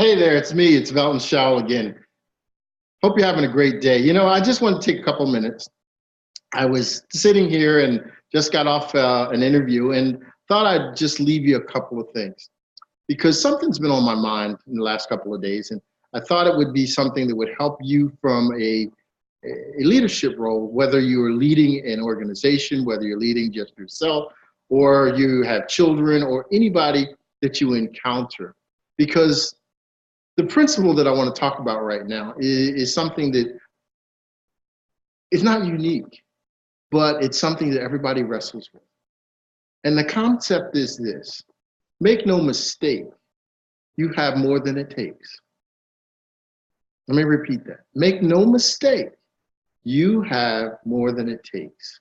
Hey there, it's me. It's Velton Shaw again. Hope you're having a great day. I just want to take a couple minutes. I was sitting here and just got off an interview and thought I'd just leave you a couple of things because something's been on my mind in the last couple of days. And I thought it would be something that would help you from a leadership role, whether you are leading an organization, whether you're leading just yourself, or you have children or anybody that you encounter. Because the principle that I want to talk about right now is something that is not unique, but it's something that everybody wrestles with. And the concept is this: make no mistake, you have more than it takes. Let me repeat that. Make no mistake, you have more than it takes.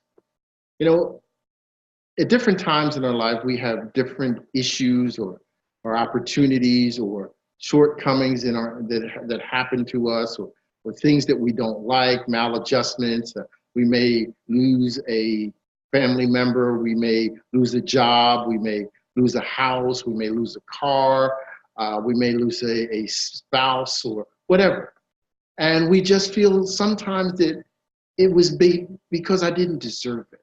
At different times in our life, we have different issues or opportunities or shortcomings that happen to us, or things that we don't like, maladjustments. We may lose a family member, we may lose a job, we may lose a house, we may lose a car, we may lose a spouse or whatever. And we just feel sometimes that it was because I didn't deserve it,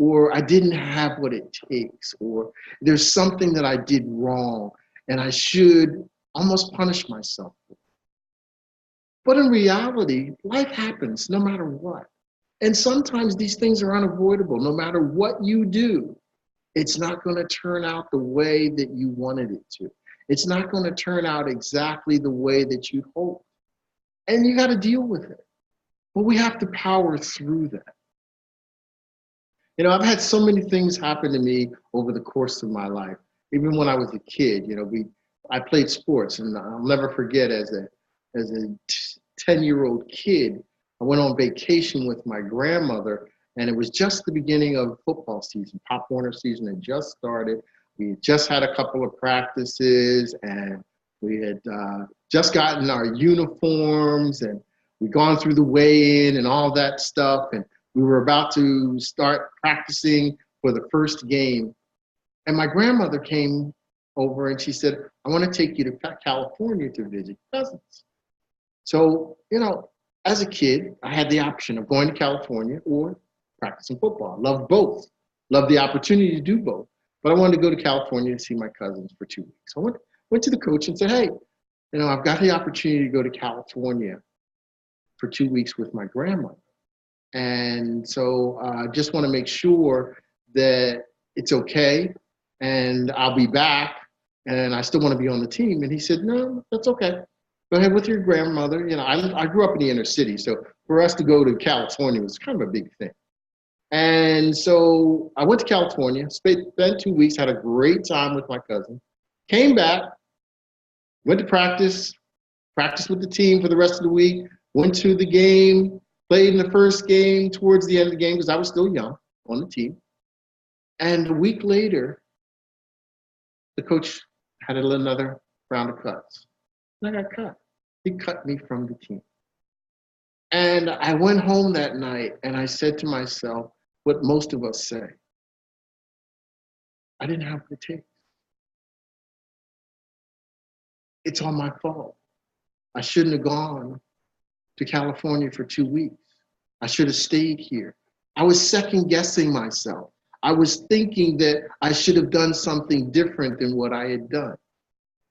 or I didn't have what it takes, or there's something that I did wrong and I should almost punish myself. But in reality, life happens no matter what. And sometimes these things are unavoidable. No matter what you do, it's not going to turn out the way that you wanted it to. It's not going to turn out exactly the way that you hoped. And you got to deal with it. But we have to power through that. I've had so many things happen to me over the course of my life. Even when I was a kid, I played sports, and I'll never forget as a 10-year-old kid, I went on vacation with my grandmother, and it was just the beginning of football season. Pop Warner season had just started. We had just had a couple of practices, and we had just gotten our uniforms, and we'd gone through the weigh-in and all that stuff, and we were about to start practicing for the first game. And my grandmother came over and she said, I want to take you to California to visit cousins. So, as a kid, I had the option of going to California or practicing football. I loved both, loved the opportunity to do both. But I wanted to go to California to see my cousins for 2 weeks. So I went to the coach and said, hey, I've got the opportunity to go to California for 2 weeks with my grandmother. And so I just want to make sure that it's okay and I'll be back and I still want to be on the team. And he said, no, that's okay. Go ahead with your grandmother. I grew up in the inner city, so for us to go to California was kind of a big thing. And so I went to California, spent 2 weeks, had a great time with my cousin, came back, went to practiced with the team for the rest of the week, went to the game, played in the first game towards the end of the game because I was still young on the team. And a week later, the coach had another round of cuts. And I got cut. He cut me from the team. And I went home that night and I said to myself what most of us say: I didn't have what it takes. It's all my fault. I shouldn't have gone to California for 2 weeks. I should have stayed here. I was second guessing myself. I was thinking that I should have done something different than what I had done,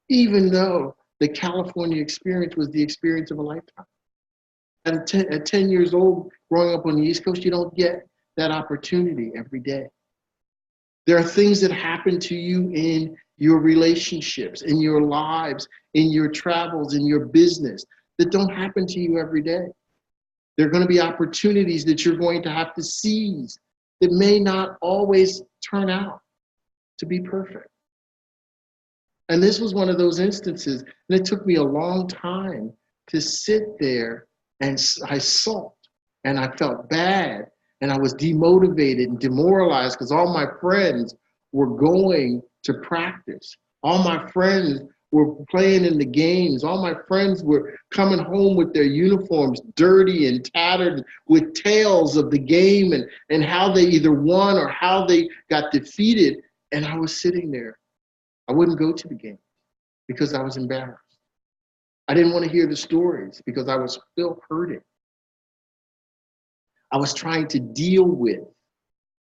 even though the California experience was the experience of a lifetime. At 10 years old, growing up on the East Coast, you don't get that opportunity every day. There are things that happen to you in your relationships, in your lives, in your travels, in your business that don't happen to you every day. There are going to be opportunities that you're going to have to seize that may not always turn out to be perfect. And this was one of those instances, and it took me a long time to sit there, and I sulked, and I felt bad, and I was demotivated and demoralized because all my friends were going to practice. All my friends were playing in the games. All my friends were coming home with their uniforms dirty and tattered with tales of the game and how they either won or how they got defeated. And I was sitting there. I wouldn't go to the game because I was embarrassed. I didn't want to hear the stories because I was still hurting. I was trying to deal with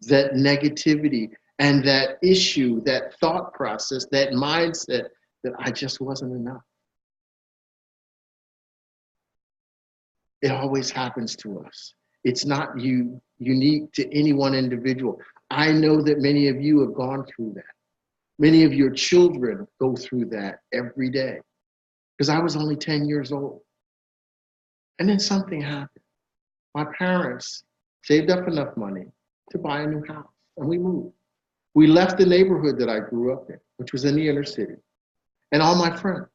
that negativity and that issue, that thought process, that mindset that I just wasn't enough. It always happens to us. It's not unique to any one individual. I know that many of you have gone through that. Many of your children go through that every day. Because I was only 10 years old. And then something happened. My parents saved up enough money to buy a new house, and we moved. We left the neighborhood that I grew up in, which was in the inner city, and all my friends.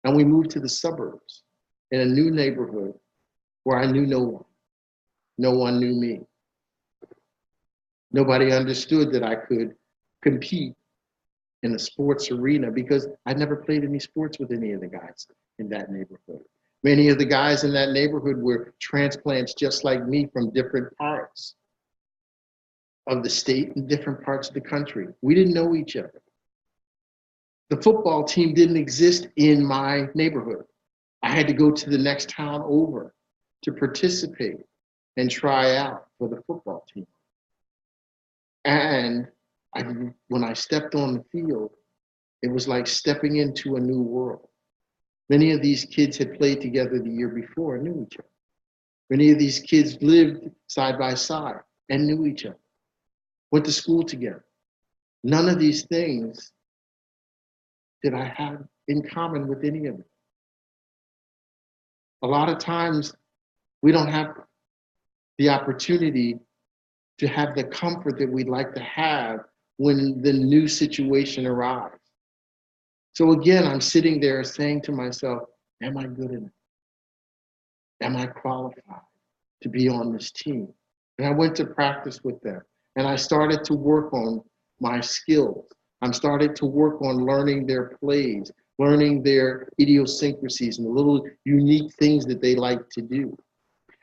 And we moved to the suburbs in a new neighborhood where I knew no one. No one knew me. Nobody understood that I could compete in the sports arena because I'd never played any sports with any of the guys in that neighborhood. Many of the guys in that neighborhood were transplants just like me from different parts of the state and different parts of the country. We didn't know each other. The football team didn't exist in my neighborhood. I had to go to the next town over to participate and try out for the football team. And when I stepped on the field, it was like stepping into a new world. Many of these kids had played together the year before and knew each other. Many of these kids lived side by side and knew each other, went to school together. None of these things did I have in common with any of them. A lot of times, we don't have the opportunity to have the comfort that we'd like to have when the new situation arrives. So again, I'm sitting there saying to myself, am I good enough? Am I qualified to be on this team? And I went to practice with them, and I started to work on my skills. I started to work on learning their plays, learning their idiosyncrasies and the little unique things that they like to do.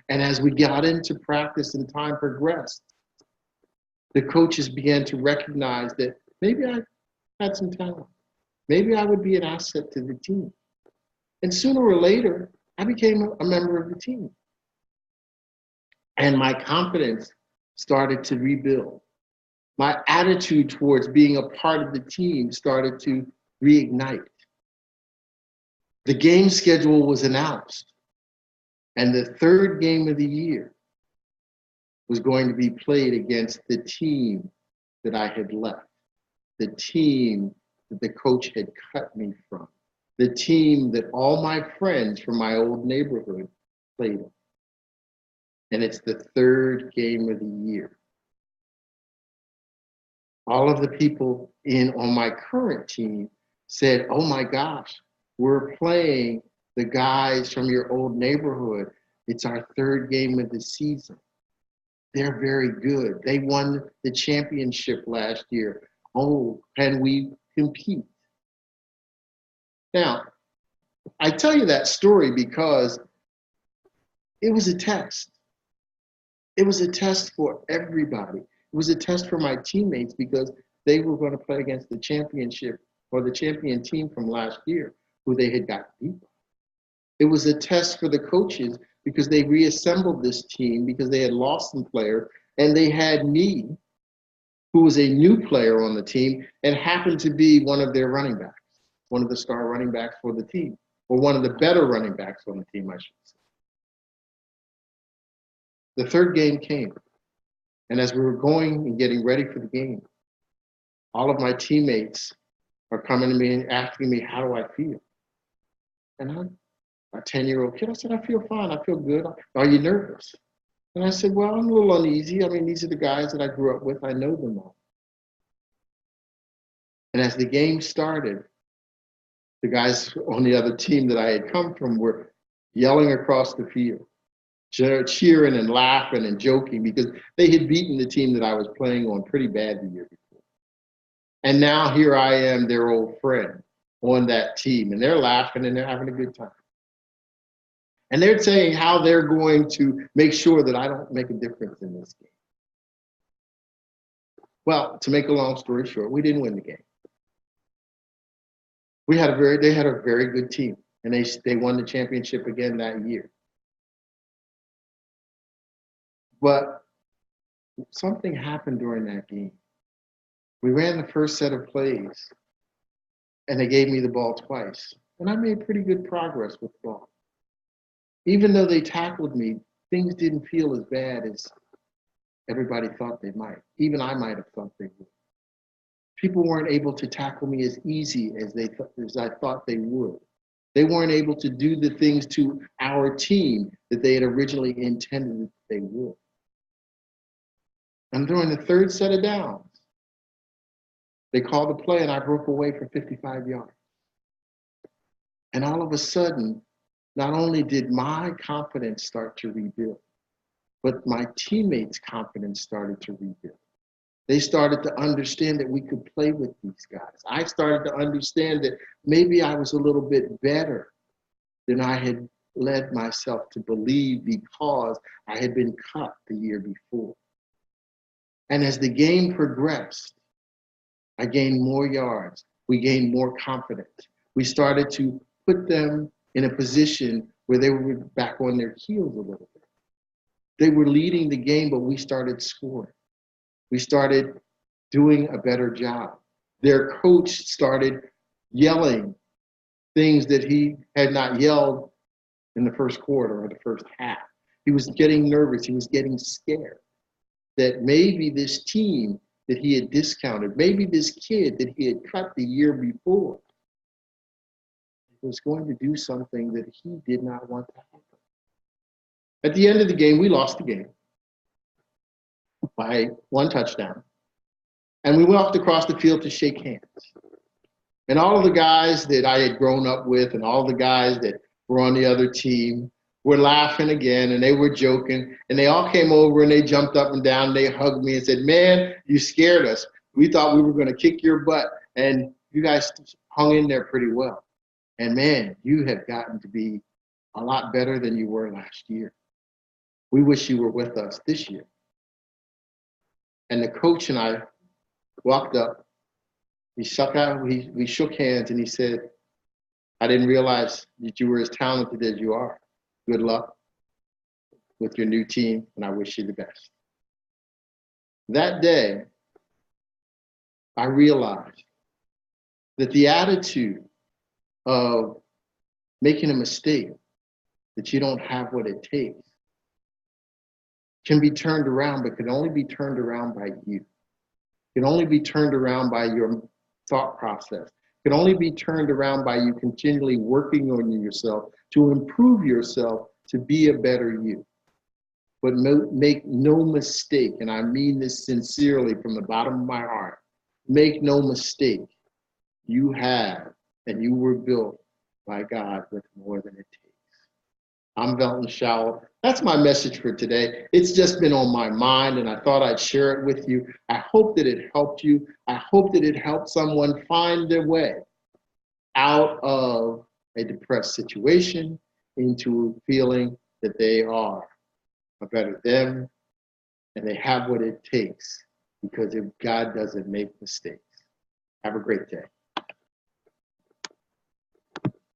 And as we got into practice and time progressed, the coaches began to recognize that maybe I had some talent. Maybe I would be an asset to the team. And sooner or later, I became a member of the team. And my confidence started to rebuild. My attitude towards being a part of the team started to reignite. The game schedule was announced, and the third game of the year was going to be played against the team that I had left, the team that the coach had cut me from, the team that all my friends from my old neighborhood played in. And it's the third game of the year. All of the people on my current team said, oh my gosh, we're playing the guys from your old neighborhood. It's our third game of the season. They're very good. They won the championship last year. Oh, can we compete? Now, I tell you that story because it was a test. It was a test for everybody. It was a test for my teammates because they were going to play against the championship or the champion team from last year who they had got beat by. It was a test for the coaches because they reassembled this team because they had lost some players, and they had me, who was a new player on the team and happened to be one of their running backs, one of the star running backs for the team, or one of the better running backs on the team, I should say. The third game came, and as we were going and getting ready for the game, all of my teammates are coming to me and asking me, how do I feel? And I'm a 10-year-old kid. I said, I feel fine. I feel good. Are you nervous? And I said, well, I'm a little uneasy. I mean, these are the guys that I grew up with. I know them all. And as the game started, the guys on the other team that I had come from were yelling across the field, cheering and laughing and joking because they had beaten the team that I was playing on pretty bad the year before. And now here I am, their old friend on that team, and they're laughing and they're having a good time. And they're saying how they're going to make sure that I don't make a difference in this game. Well, to make a long story short, we didn't win the game. They had a very good team. And they won the championship again that year. But something happened during that game. We ran the first set of plays, and they gave me the ball twice. And I made pretty good progress with the ball. Even though they tackled me, things didn't feel as bad as everybody thought they might. Even I might have thought they would. People weren't able to tackle me as easy as I thought they would. They weren't able to do the things to our team that they had originally intended that they would. And during the third set of downs, they called the play and I broke away for 55 yards. And all of a sudden, not only did my confidence start to rebuild, but my teammates' confidence started to rebuild. They started to understand that we could play with these guys. I started to understand that maybe I was a little bit better than I had led myself to believe because I had been cut the year before. And as the game progressed, I gained more yards. We gained more confidence. We started to put them in a position where they were back on their heels a little bit. They were leading the game, but we started scoring. We started doing a better job. Their coach started yelling things that he had not yelled in the first quarter or the first half. He was getting nervous. He was getting scared that maybe this team that he had discounted, maybe this kid that he had cut the year before, was going to do something that he did not want to happen. At the end of the game, we lost the game by 1 touchdown. And we walked across the field to shake hands. And all of the guys that I had grown up with and all the guys that were on the other team were laughing again and they were joking. And they all came over and they jumped up and down. They hugged me and said, "Man, you scared us. We thought we were going to kick your butt. And you guys hung in there pretty well. And man, you have gotten to be a lot better than you were last year. We wish you were with us this year." And the coach and I walked up. We shook hands and he said, "I didn't realize that you were as talented as you are. Good luck with your new team, and I wish you the best." That day, I realized that the attitude of making a mistake, that you don't have what it takes, can be turned around, but can only be turned around by you. Can only be turned around by your thought process. Can only be turned around by you continually working on yourself to improve yourself to be a better you. But make no mistake, and I mean this sincerely from the bottom of my heart, make no mistake, you have and you were built by God with more than it takes. I'm Velton Schauer. That's my message for today. It's just been on my mind and I thought I'd share it with you. I hope that it helped you. I hope that it helped someone find their way out of a depressed situation into feeling that they are a better them and they have what it takes, because if God doesn't make mistakes. Have a great day.